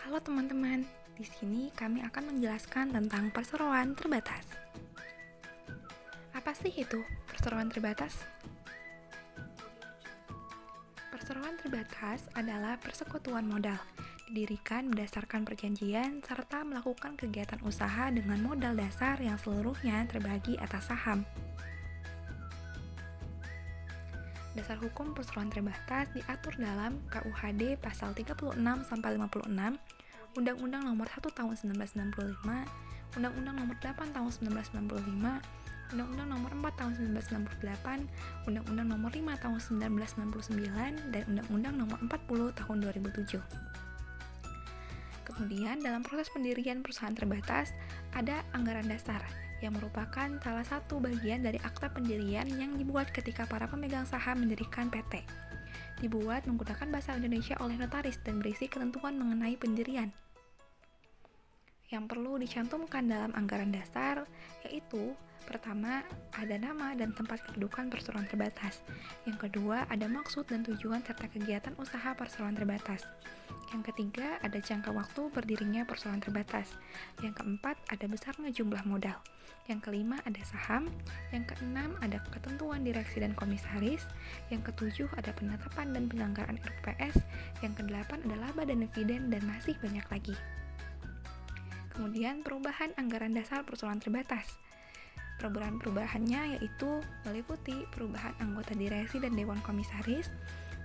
Halo teman-teman, di sini kami akan menjelaskan tentang perseroan terbatas. Apa sih itu perseroan terbatas? Perseroan terbatas adalah persekutuan modal, didirikan berdasarkan perjanjian serta melakukan kegiatan usaha dengan modal dasar yang seluruhnya terbagi atas saham. Dasar hukum perseroan terbatas diatur dalam KUHD pasal 36-56, Undang-Undang Nomor 1 Tahun 1995, Undang-Undang Nomor 8 Tahun 1995, Undang-Undang Nomor 4 Tahun 1998, Undang-Undang Nomor 5 Tahun 1999, dan Undang-Undang Nomor 40 Tahun 2007. Kemudian dalam proses pendirian perusahaan terbatas ada anggaran dasar yang merupakan salah satu bagian dari akta pendirian yang dibuat ketika para pemegang saham mendirikan PT. Dibuat menggunakan bahasa Indonesia oleh notaris dan berisi ketentuan mengenai pendirian. Yang perlu dicantumkan dalam anggaran dasar yaitu pertama, ada nama dan tempat kedudukan perseroan terbatas. Yang kedua, ada maksud dan tujuan serta kegiatan usaha perseroan terbatas. Yang ketiga, ada jangka waktu berdirinya perseroan terbatas. Yang keempat, ada besarnya jumlah modal. Yang kelima, ada saham. Yang keenam, ada ketentuan direksi dan komisaris. Yang ketujuh, ada penetapan dan penyelenggaraan RUPS. Yang kedelapan, ada laba dan dividen, dan masih banyak lagi. Kemudian, perubahan anggaran dasar perseroan terbatas. Perubahannya yaitu meliputi perubahan anggota direksi dan dewan komisaris,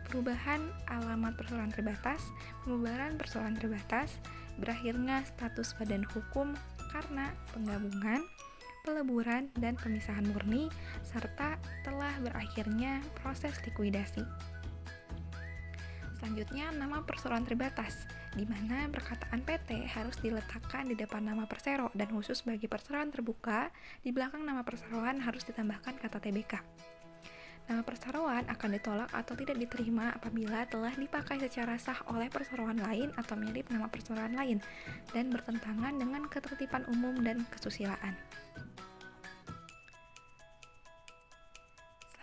perubahan alamat perseroan terbatas, pembubaran perseroan terbatas, berakhirnya status badan hukum karena penggabungan, peleburan dan pemisahan murni, serta telah berakhirnya proses likuidasi. Selanjutnya, nama perseroan terbatas, di mana perkataan PT harus diletakkan di depan nama persero dan khusus bagi perseroan terbuka, di belakang nama perseroan harus ditambahkan kata TBK. Nama perseroan akan ditolak atau tidak diterima apabila telah dipakai secara sah oleh perseroan lain atau mirip nama perseroan lain dan bertentangan dengan ketertiban umum dan kesusilaan.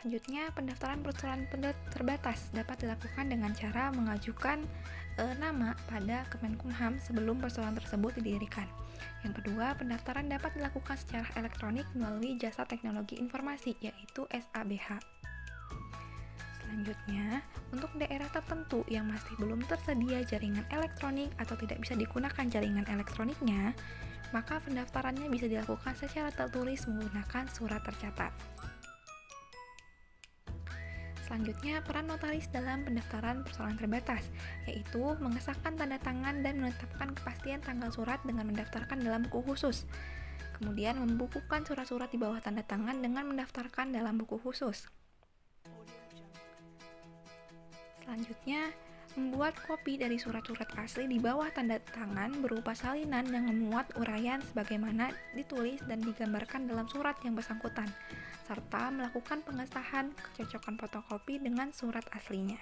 Selanjutnya, pendaftaran perseroan terbatas dapat dilakukan dengan cara mengajukan nama pada Kemenkumham sebelum perseroan tersebut didirikan. Yang kedua, pendaftaran dapat dilakukan secara elektronik melalui jasa teknologi informasi, yaitu SABH. Selanjutnya, untuk daerah tertentu yang masih belum tersedia jaringan elektronik atau tidak bisa digunakan jaringan elektroniknya, maka pendaftarannya bisa dilakukan secara tertulis menggunakan surat tercatat. Selanjutnya, peran notaris dalam pendaftaran perseroan terbatas, yaitu mengesahkan tanda tangan dan menetapkan kepastian tanggal surat dengan mendaftarkan dalam buku khusus. Kemudian, membukukan surat-surat di bawah tanda tangan dengan mendaftarkan dalam buku khusus. Selanjutnya, membuat kopi dari surat-surat asli di bawah tanda tangan berupa salinan yang memuat uraian sebagaimana ditulis dan digambarkan dalam surat yang bersangkutan, serta melakukan pengesahan kecocokan fotokopi dengan surat aslinya.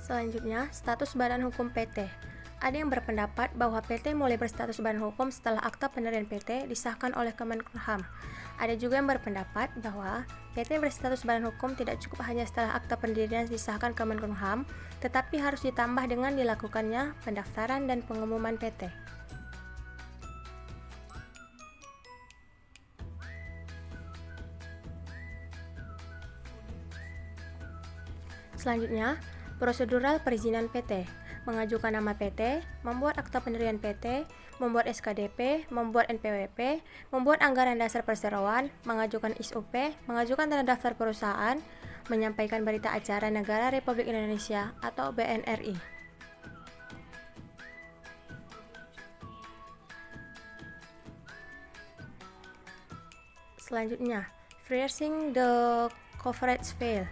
Selanjutnya, status badan hukum PT. Ada yang berpendapat bahwa PT mulai berstatus badan hukum setelah akta pendirian PT disahkan oleh Kemenkumham. Ada juga yang berpendapat bahwa PT berstatus badan hukum tidak cukup hanya setelah akta pendirian disahkan Kemenkumham, tetapi harus ditambah dengan dilakukannya pendaftaran dan pengumuman PT. Selanjutnya, prosedural perizinan PT. Mengajukan nama PT, membuat akta pendirian PT, membuat SKDP, membuat NPWP, membuat anggaran dasar perseroan, mengajukan SUP, mengajukan tanda daftar perusahaan, menyampaikan berita acara Negara Republik Indonesia atau BNRI. Selanjutnya, freezing the coverage fail.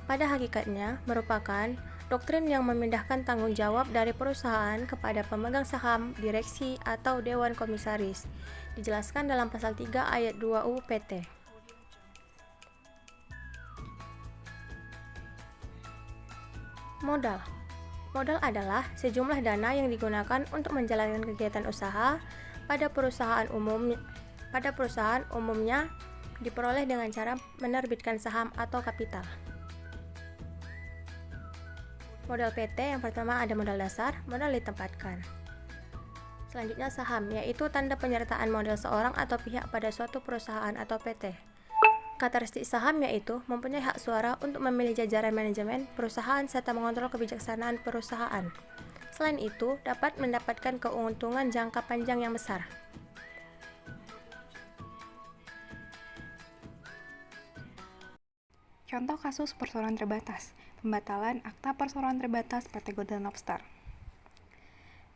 Pada hakikatnya merupakan doktrin yang memindahkan tanggung jawab dari perusahaan kepada pemegang saham, direksi, atau dewan komisaris. Dijelaskan dalam pasal 3 ayat 2 UU PT. Modal. Modal adalah sejumlah dana yang digunakan untuk menjalankan kegiatan usaha pada perusahaan umumnya diperoleh dengan cara menerbitkan saham atau kapital. Modal PT yang pertama ada modal dasar, modal ditempatkan. Selanjutnya saham, yaitu tanda penyertaan modal seorang atau pihak pada suatu perusahaan atau PT. Karakteristik saham yaitu mempunyai hak suara untuk memilih jajaran manajemen perusahaan serta mengontrol kebijaksanaan perusahaan. Selain itu, dapat mendapatkan keuntungan jangka panjang yang besar. Contoh kasus perseroan terbatas, pembatalan akta perseroan terbatas PT Golden Lobster.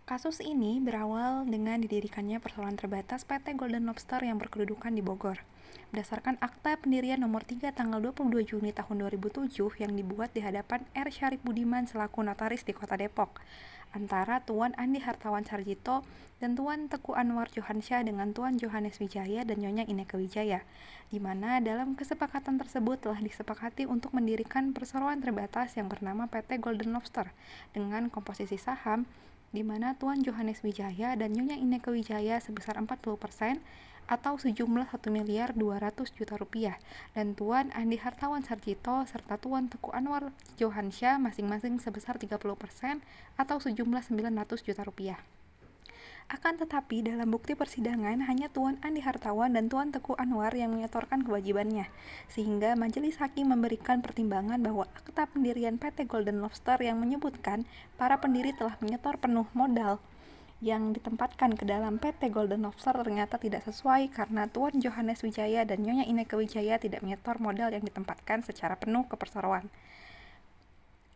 Kasus ini berawal dengan didirikannya perseroan terbatas PT Golden Lobster yang berkedudukan di Bogor. Berdasarkan akta pendirian nomor 3 tanggal 22 Juni tahun 2007 yang dibuat di hadapan R. Syarif Budiman selaku notaris di Kota Depok, antara Tuan Andi Hartawan Sarjito dan Tuan Teku Anwar Johansyah dengan Tuan Johannes Wijaya dan Nyonya Inneke Wijaya, di mana dalam kesepakatan tersebut telah disepakati untuk mendirikan perseroan terbatas yang bernama PT Golden Lobster dengan komposisi saham di mana Tuan Johannes Wijaya dan Nyonya Inneke Wijaya sebesar 40% atau sejumlah 1.200.000.000 rupiah dan Tuan Andi Hartawan Sarjito serta Tuan Teku Anwar Johansyah masing-masing sebesar 30% atau sejumlah 900 juta rupiah. Akan tetapi dalam bukti persidangan hanya Tuan Andi Hartawan dan Tuan Teku Anwar yang menyetorkan kewajibannya, sehingga majelis hakim memberikan pertimbangan bahwa akta pendirian PT Golden Lobster yang menyebutkan para pendiri telah menyetor penuh modal yang ditempatkan ke dalam PT Golden Lobster ternyata tidak sesuai karena Tuan Johannes Wijaya dan Nyonya Inneke Wijaya tidak menyetor modal yang ditempatkan secara penuh ke perseroan.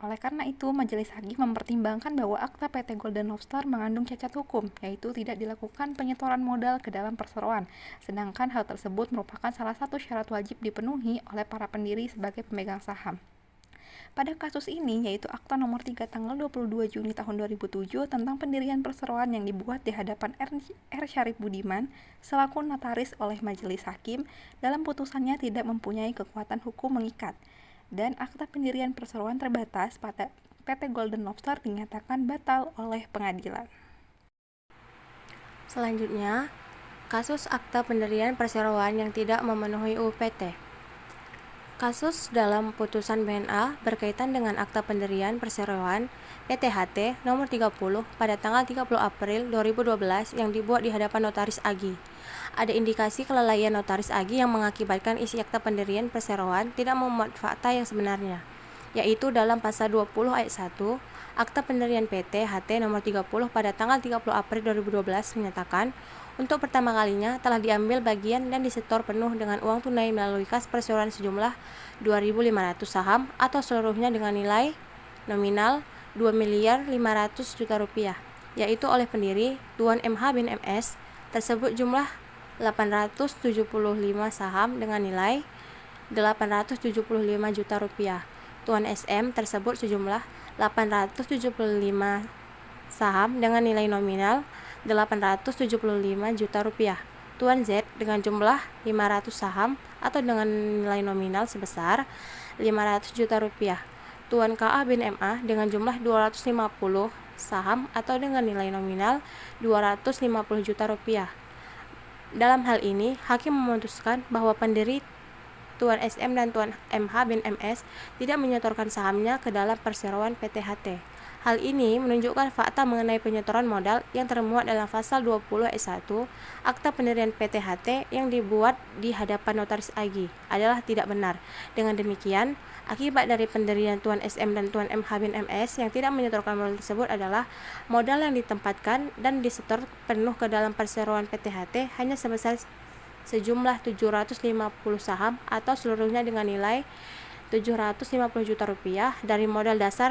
Oleh karena itu, majelis hakim mempertimbangkan bahwa akta PT Golden Lobster mengandung cacat hukum, yaitu tidak dilakukan penyetoran modal ke dalam perseroan, sedangkan hal tersebut merupakan salah satu syarat wajib dipenuhi oleh para pendiri sebagai pemegang saham. Pada kasus ini, yaitu akta nomor 3 tanggal 22 Juni tahun 2007 tentang pendirian perseroan yang dibuat di hadapan R. Syarif Budiman selaku notaris oleh majelis hakim, dalam putusannya tidak mempunyai kekuatan hukum mengikat, dan akta pendirian perseroan terbatas pada PT Golden Lobster dinyatakan batal oleh pengadilan. Selanjutnya, kasus akta pendirian perseroan yang tidak memenuhi UU PT. Kasus dalam putusan BNA berkaitan dengan akta pendirian perseroan PTHT nomor 30 pada tanggal 30 April 2012 yang dibuat di hadapan Notaris Agi. Ada indikasi kelalaian Notaris Agi yang mengakibatkan isi akta pendirian perseroan tidak memuat fakta yang sebenarnya, yaitu dalam pasal 20 ayat 1 akta pendirian PT HT nomor 30 pada tanggal 30 April 2012 menyatakan untuk pertama kalinya telah diambil bagian dan disetor penuh dengan uang tunai melalui kas perseroan sejumlah 2.500 saham atau seluruhnya dengan nilai nominal 2.500.000.000 rupiah, yaitu oleh pendiri Tuan MH bin MS tersebut jumlah 875 saham dengan nilai 875 juta rupiah. Tuan SM tersebut sejumlah 875 saham dengan nilai nominal 875 juta rupiah. Tuan Z dengan jumlah 500 saham atau dengan nilai nominal sebesar 500 juta rupiah. Tuan KA bin MA dengan jumlah 250 saham atau dengan nilai nominal 250 juta rupiah. Dalam hal ini, hakim memutuskan bahwa pendiri Tuan SM dan Tuan MH bin MS tidak menyetorkan sahamnya ke dalam perseroan PTHT. Hal ini menunjukkan fakta mengenai penyetoran modal yang termuat dalam pasal 20 ayat 1 akta pendirian PTHT yang dibuat di hadapan Notaris Agi adalah tidak benar. Dengan demikian, akibat dari pendirian Tuan SM dan Tuan MH bin MS yang tidak menyetorkan modal tersebut adalah modal yang ditempatkan dan disetor penuh ke dalam perseroan PTHT hanya sebesar sejumlah 750 saham atau seluruhnya dengan nilai 750 juta rupiah dari modal dasar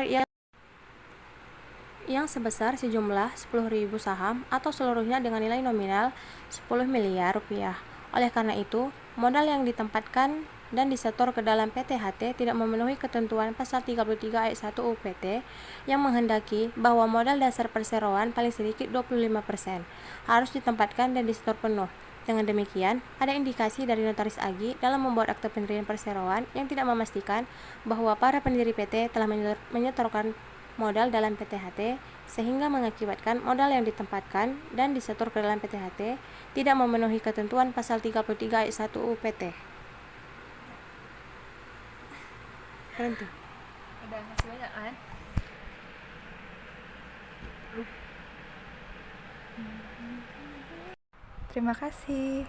yang sebesar sejumlah 10.000 saham atau seluruhnya dengan nilai nominal 10 miliar rupiah. Oleh karena itu, modal yang ditempatkan dan disetor ke dalam PTHT tidak memenuhi ketentuan pasal 33 ayat 1 UU PT yang menghendaki bahwa modal dasar perseroan paling sedikit 25% harus ditempatkan dan disetor penuh. Dengan demikian, ada indikasi dari Notaris Agi dalam membuat akta pendirian perseroan yang tidak memastikan bahwa para pendiri PT telah menyetorkan modal dalam PTHT sehingga mengakibatkan modal yang ditempatkan dan disetor ke dalam PTHT tidak memenuhi ketentuan pasal 33 ayat 1 UU PT. Keren tuh. Udah masih banyak kan? Terima kasih.